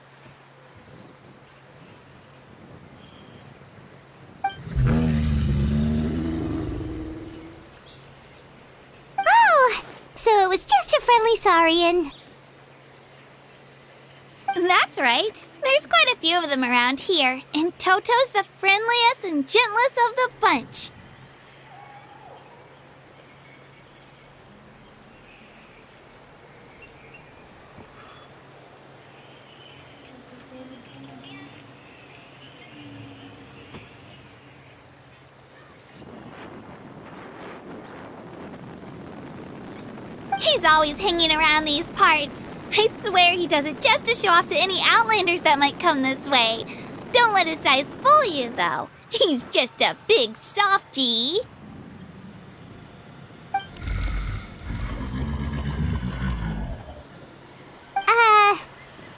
Speaker 4: Oh, so it was just a friendly saurian.
Speaker 6: That's right. There's quite a few of them around here, and Toto's the friendliest and gentlest of the bunch. He's always hanging around these parts. I swear he does it just to show off to any outlanders that might come this way. Don't let his size fool you, though. He's just a big softie.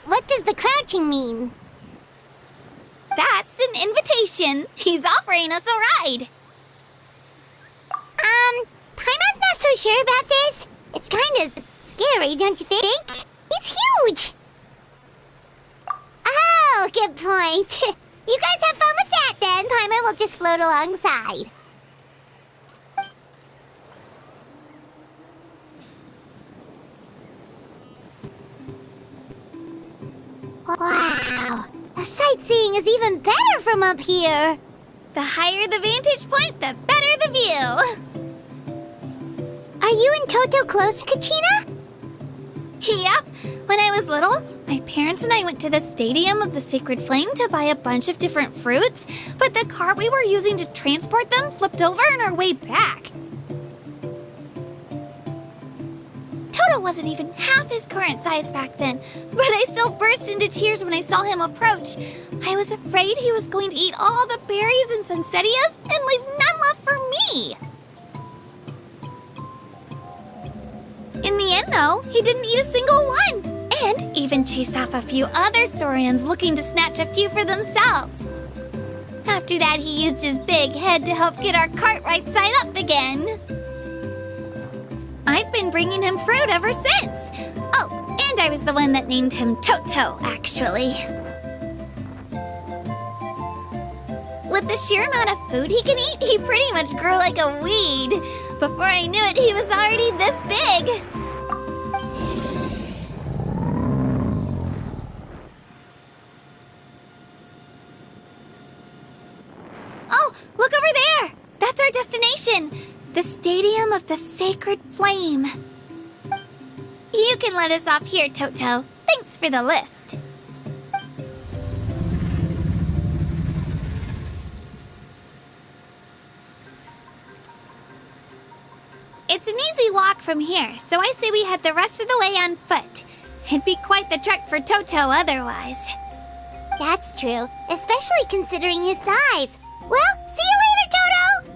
Speaker 4: What does the crouching mean?
Speaker 6: That's an invitation. He's offering us a ride.
Speaker 4: Paimon's not so sure about this. It's kind of scary, don't you think? It's huge! Oh, good point. You guys have fun with that then. Paimon will just float alongside. Wow, the sightseeing is even better from up here.
Speaker 6: The higher the vantage point, the better the view.
Speaker 4: Are you and Toto close, Kachina?
Speaker 6: Yep. When I was little, my parents and I went to the Stadium of the Sacred Flame to buy a bunch of different fruits, but the cart we were using to transport them flipped over on our way back. Toto wasn't even half his current size back then, but I still burst into tears when I saw him approach. I was afraid he was going to eat all the berries and sunsettias and leave none left for me. In the end, though, he didn't eat a single one, and even chased off a few other saurians looking to snatch a few for themselves. After that, he used his big head to help get our cart right side up again. I've been bringing him fruit ever since. Oh, and I was the one that named him Toto, actually. With the sheer amount of food he can eat, he pretty much grew like a weed. Before I knew it, he was already this big. Oh, look over there! That's our destination! The Stadium of the Sacred Flame. You can let us off here, Toto. Thanks for the lift. It's an easy walk from here, so I say we head the rest of the way on foot. It'd be quite the trek for Toto otherwise.
Speaker 4: That's true, especially considering his size. Well, see you later, Toto!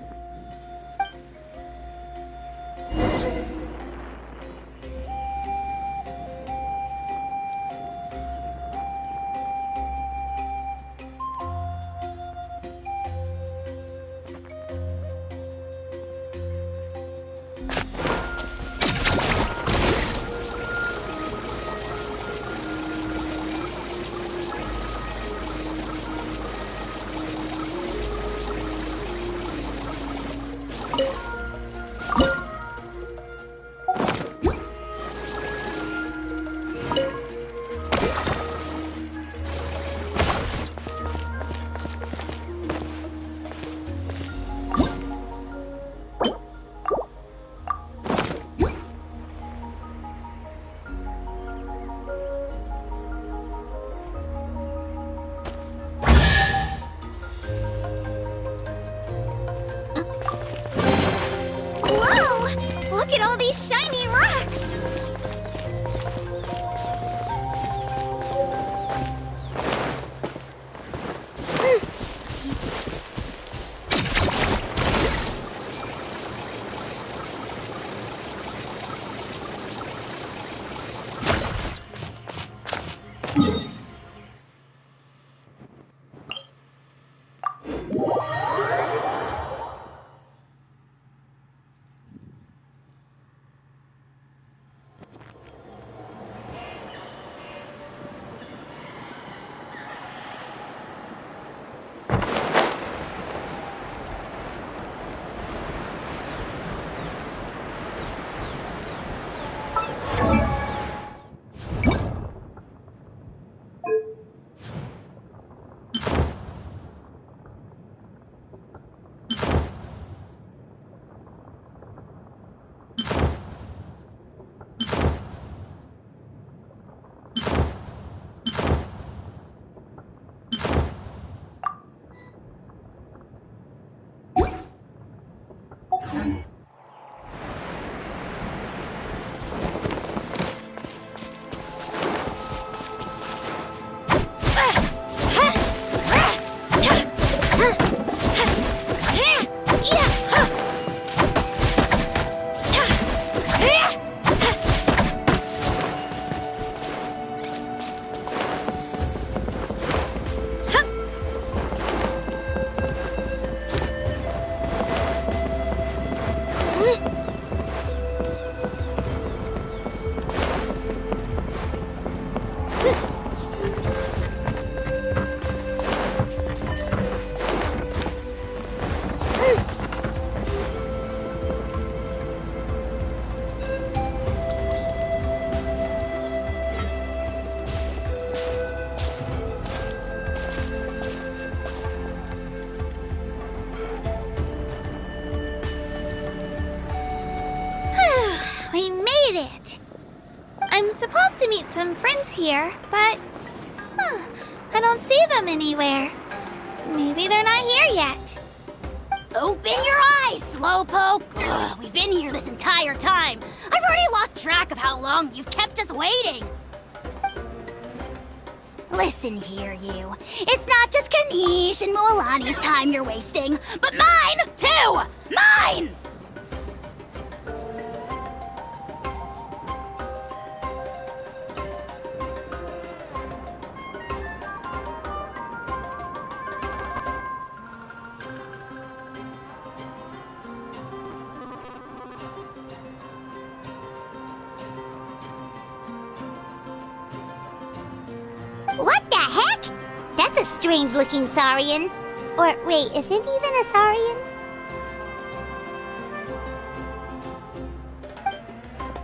Speaker 6: all these shiny rocks! We made it! I'm supposed to meet some friends here, but... I don't see them anywhere. Maybe they're not here yet.
Speaker 11: Open your eyes, Slowpoke! Ugh, we've been here this entire time. I've already lost track of how long you've kept us waiting. Listen here, you. It's not just Kanish and Moalani's time you're wasting, but mine, too! Mine!
Speaker 4: What the heck? That's a strange-looking Saurian. Or, wait, is it even a Saurian?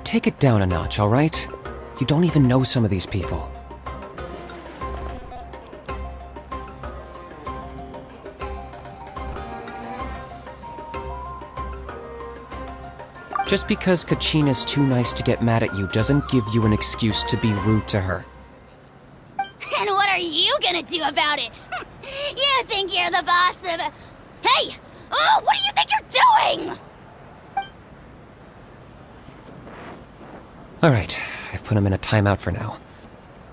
Speaker 3: Take it down a notch, alright? You don't even know some of these people. Just because Kachina's too nice to get mad at you doesn't give you an excuse to be rude to her.
Speaker 11: And what are you gonna do about it? You think you're the boss of... Hey! Oh, what do you think you're doing?
Speaker 3: Alright, I've put him in a timeout for now.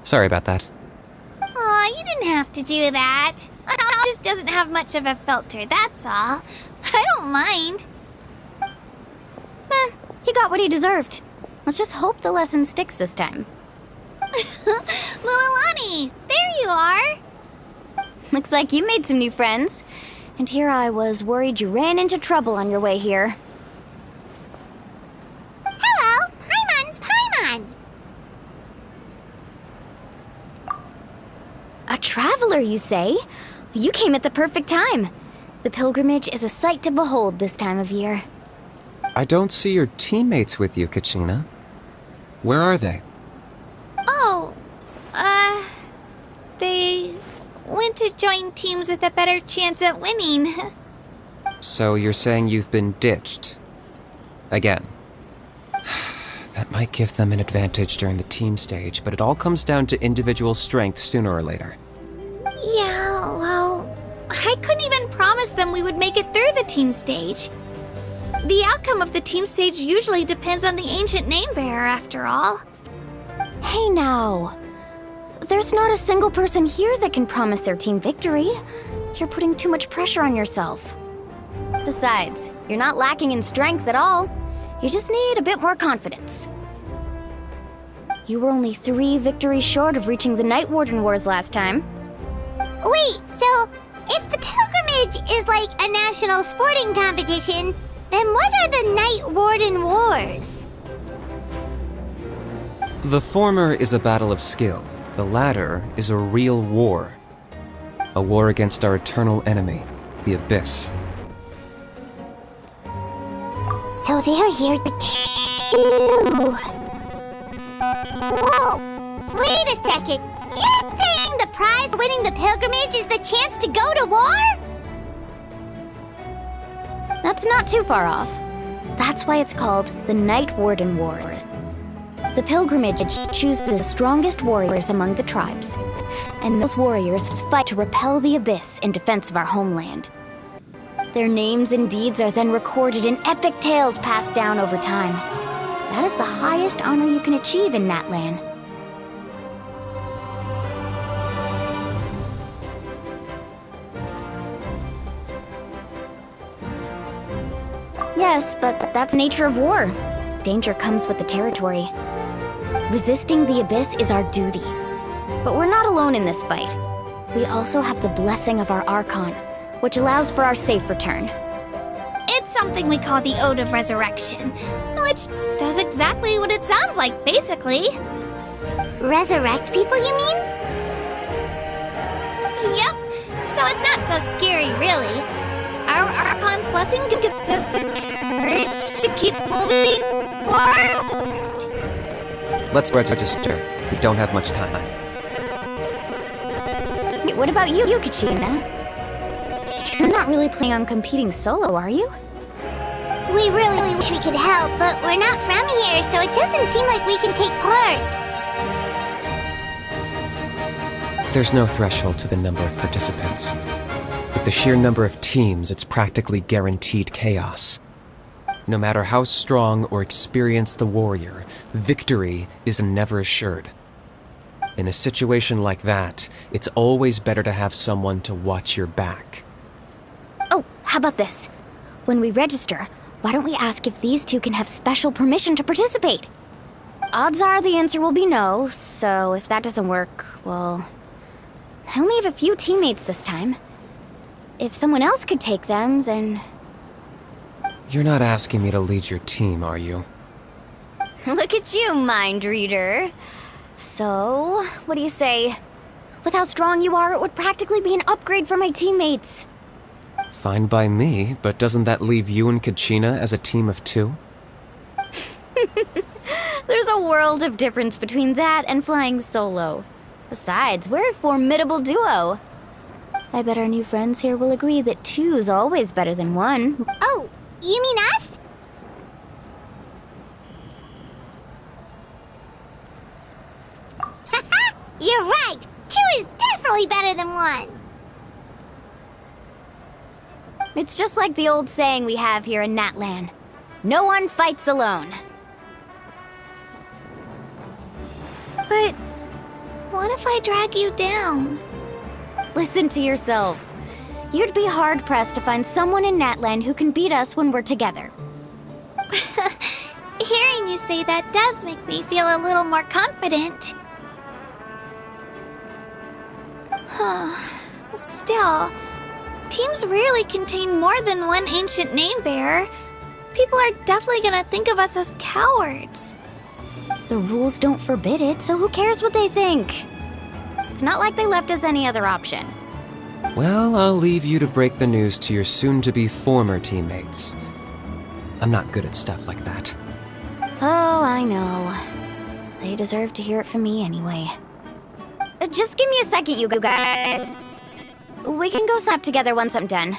Speaker 3: Sorry about that.
Speaker 6: Aw, you didn't have to do that. It just doesn't have much of a filter, that's all. I don't mind.
Speaker 5: He got what he deserved. Let's just hope the lesson sticks this time.
Speaker 6: Moalani, there you are.
Speaker 5: Looks like you made some new friends. And here I was worried you ran into trouble on your way here.
Speaker 4: Hello, Paimon's Paimon.
Speaker 5: A traveler, you say? You came at the perfect time. The pilgrimage is a sight to behold this time of year.
Speaker 3: I don't see your teammates with you, Kachina. Where are they?
Speaker 6: Oh, they went to join teams with a better chance at winning.
Speaker 3: So you're saying you've been ditched? Again. That might give them an advantage during the team stage, but it all comes down to individual strength sooner or later.
Speaker 6: Yeah, well, I couldn't even promise them we would make it through the team stage. The outcome of the team stage usually depends on the ancient name bearer, after all.
Speaker 11: Hey now. There's not a single person here that can promise their team victory. You're putting too much pressure on yourself. Besides, you're not lacking in strength at all. You just need a bit more confidence. You were only 3 victories short of reaching the Night Warden Wars last time.
Speaker 4: Wait, so if the pilgrimage is like a national sporting competition, then what are the Night Warden Wars?
Speaker 3: The former is a battle of skill. The latter is a real war. A war against our eternal enemy, the Abyss.
Speaker 4: So they're here too. Whoa! Wait a second! You're saying the prize for winning the pilgrimage is the chance to go to war?
Speaker 11: That's not too far off. That's why it's called the Night Warden Wars. The pilgrimage chooses the strongest warriors among the tribes, and those warriors fight to repel the Abyss in defense of our homeland. Their names and deeds are then recorded in epic tales passed down over time. That is the highest honor you can achieve in Natlan. Yes, but that's the nature of war. Danger comes with the territory. Resisting the Abyss is our duty. But we're not alone in this fight. We also have the blessing of our ARCHON, which allows for our safe return.
Speaker 6: It's something we call the Ode of Resurrection, which does exactly what it sounds like, basically.
Speaker 4: Resurrect people, you mean?
Speaker 6: Yep, so it's not so scary, really. Our Archon's blessing gives us the courage to keep moving forward.
Speaker 3: Let's register. We don't have much time.
Speaker 11: Wait, what about you, Kachina? You're not really planning on competing solo, are you?
Speaker 4: We really wish we could help, but we're not from here, so it doesn't seem like we can take part.
Speaker 3: There's no threshold to the number of participants. With the sheer number of teams, it's practically guaranteed chaos. No matter how strong or experienced the warrior, victory is never assured. In a situation like that, it's always better to have someone to watch your back.
Speaker 11: Oh, how about this? When we register, why don't we ask if these two can have special permission to participate? Odds are the answer will be no, so if that doesn't work, well... I only have a few teammates this time. If someone else could take them, then...
Speaker 3: You're not asking me to lead your team, are you?
Speaker 11: Look at you, mind reader. So, what do you say? With how strong you are, it would practically be an upgrade for my teammates.
Speaker 3: Fine by me, but doesn't that leave you and Kachina as a team of 2?
Speaker 11: There's a world of difference between that and flying solo. Besides, we're a formidable duo. I bet our new friends here will agree that 2's always better than 1.
Speaker 4: Oh, you mean us? Haha, you're right! 2 is definitely better than 1!
Speaker 11: It's just like the old saying we have here in Natlan. No one fights alone.
Speaker 6: But what if I drag you down?
Speaker 11: Listen to yourself. You'd be hard-pressed to find someone in Natlan who can beat us when we're together.
Speaker 6: Hearing you say that does make me feel a little more confident. Still, teams rarely contain more than one ancient name bearer. People are definitely gonna think of us as cowards.
Speaker 11: The rules don't forbid it, so who cares what they think? It's not like they left us any other option.
Speaker 3: Well, I'll leave you to break the news to your soon-to-be former teammates. I'm not good at stuff like that.
Speaker 11: Oh, I know. They deserve to hear it from me anyway. Just give me a second, you guys. We can go snap together once I'm done.